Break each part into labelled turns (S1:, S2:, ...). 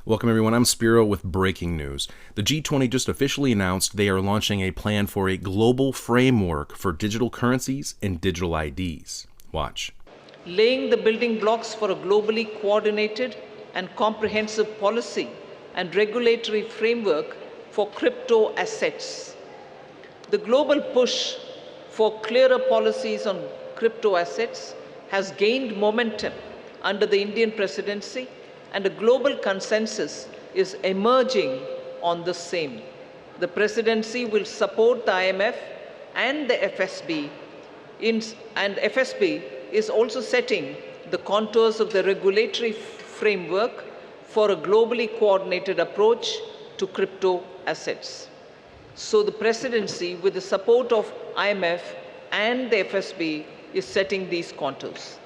S1: Welcome everyone, I'm Spiro with breaking news. The G20 just officially announced they are launching a plan for a global framework for digital currencies and digital IDs. Watch.
S2: Laying the building blocks for a globally coordinated and comprehensive policy and regulatory framework for crypto assets. The global push for clearer policies on crypto assets has gained momentum under the Indian presidency, and a global consensus is emerging on the same. The presidency will support the IMF and the FSB, and FSB is also setting the contours of the regulatory framework for a globally coordinated approach to crypto assets. So the presidency, with the support of IMF and the FSB, is setting these contours.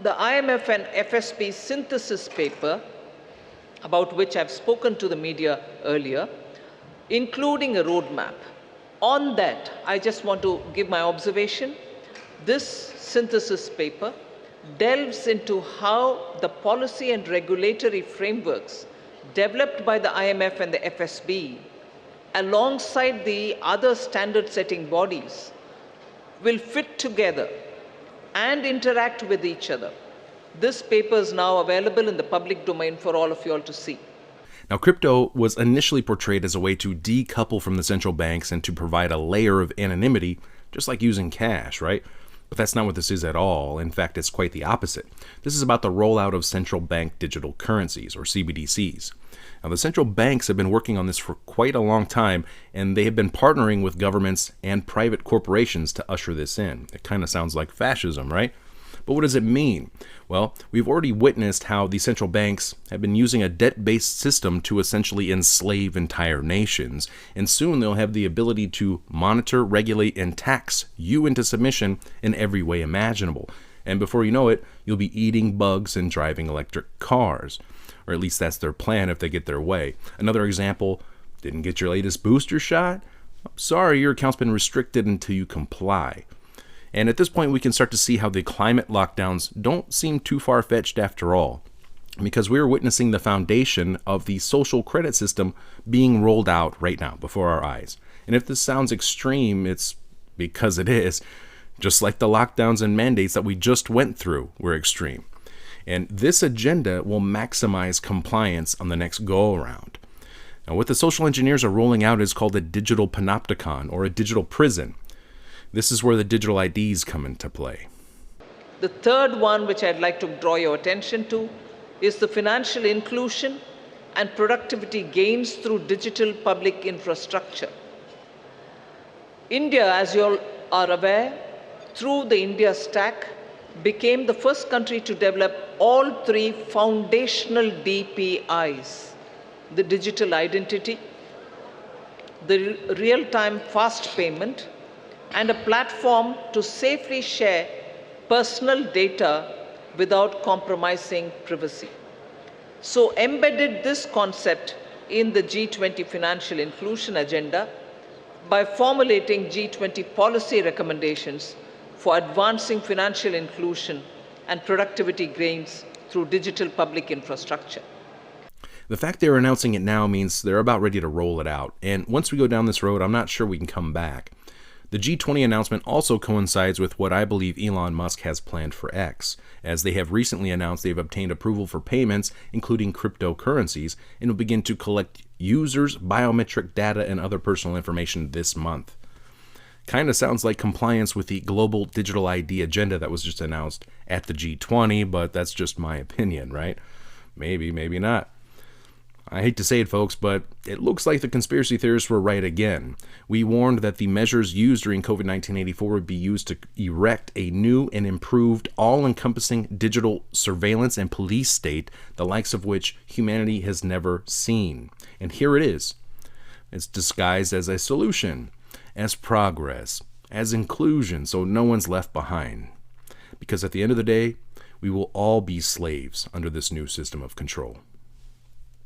S2: The IMF and FSB synthesis paper, about which I've spoken to the media earlier, including a roadmap. On that, I just want to give my observation. This synthesis paper delves into how the policy and regulatory frameworks developed by the IMF and the FSB, alongside the other standard-setting bodies, will fit together and interact with each other. This paper is now available in the public domain for all of you all to see.
S1: Now, crypto was initially portrayed as a way to decouple from the central banks and to provide a layer of anonymity, just like using cash, right? But that's not what this is at all. In fact, it's quite the opposite. This is about the rollout of central bank digital currencies, or CBDCs. Now, the central banks have been working on this for quite a long time, and they have been partnering with governments and private corporations to usher this in. It kind of sounds like fascism, right? But what does it mean? Well, we've already witnessed how the central banks have been using a debt-based system to essentially enslave entire nations, and soon they'll have the ability to monitor, regulate, and tax you into submission in every way imaginable. And before you know it, you'll be eating bugs and driving electric cars. Or at least that's their plan if they get their way. Another example, didn't get your latest booster shot? Sorry, your account's been restricted until you comply. And at this point, we can start to see how the climate lockdowns don't seem too far-fetched after all, because we're witnessing the foundation of the social credit system being rolled out right now before our eyes. And if this sounds extreme, it's because it is. Just like the lockdowns and mandates that we just went through were extreme. And this agenda will maximize compliance on the next go-around. Now, what the social engineers are rolling out is called a digital panopticon, or a digital prison. This is where the digital IDs come into play.
S2: The third one, which I'd like to draw your attention to, is the financial inclusion and productivity gains through digital public infrastructure. India, as you all are aware, through the India Stack, became the first country to develop all three foundational DPIs: the digital identity, the real-time fast payment, and a platform to safely share personal data without compromising privacy. So embedded this concept in the G20 financial inclusion agenda by formulating G20 policy recommendations for advancing financial inclusion and productivity gains through digital public infrastructure.
S1: The fact they're announcing it now means they're about ready to roll it out. And once we go down this road, I'm not sure we can come back. The G20 announcement also coincides with what I believe Elon Musk has planned for X, as they have recently announced they've obtained approval for payments, including cryptocurrencies, and will begin to collect users' biometric data and other personal information this month. Kind of sounds like compliance with the global digital ID agenda that was just announced at the G20, but that's just my opinion, right? Maybe, maybe not. I hate to say it, folks, but it looks like the conspiracy theorists were right again. We warned that the measures used during COVID-19 '84 would be used to erect a new and improved, all-encompassing digital surveillance and police state, the likes of which humanity has never seen. And here it is. It's disguised as a solution, as progress, as inclusion, so no one's left behind. Because at the end of the day, we will all be slaves under this new system of control.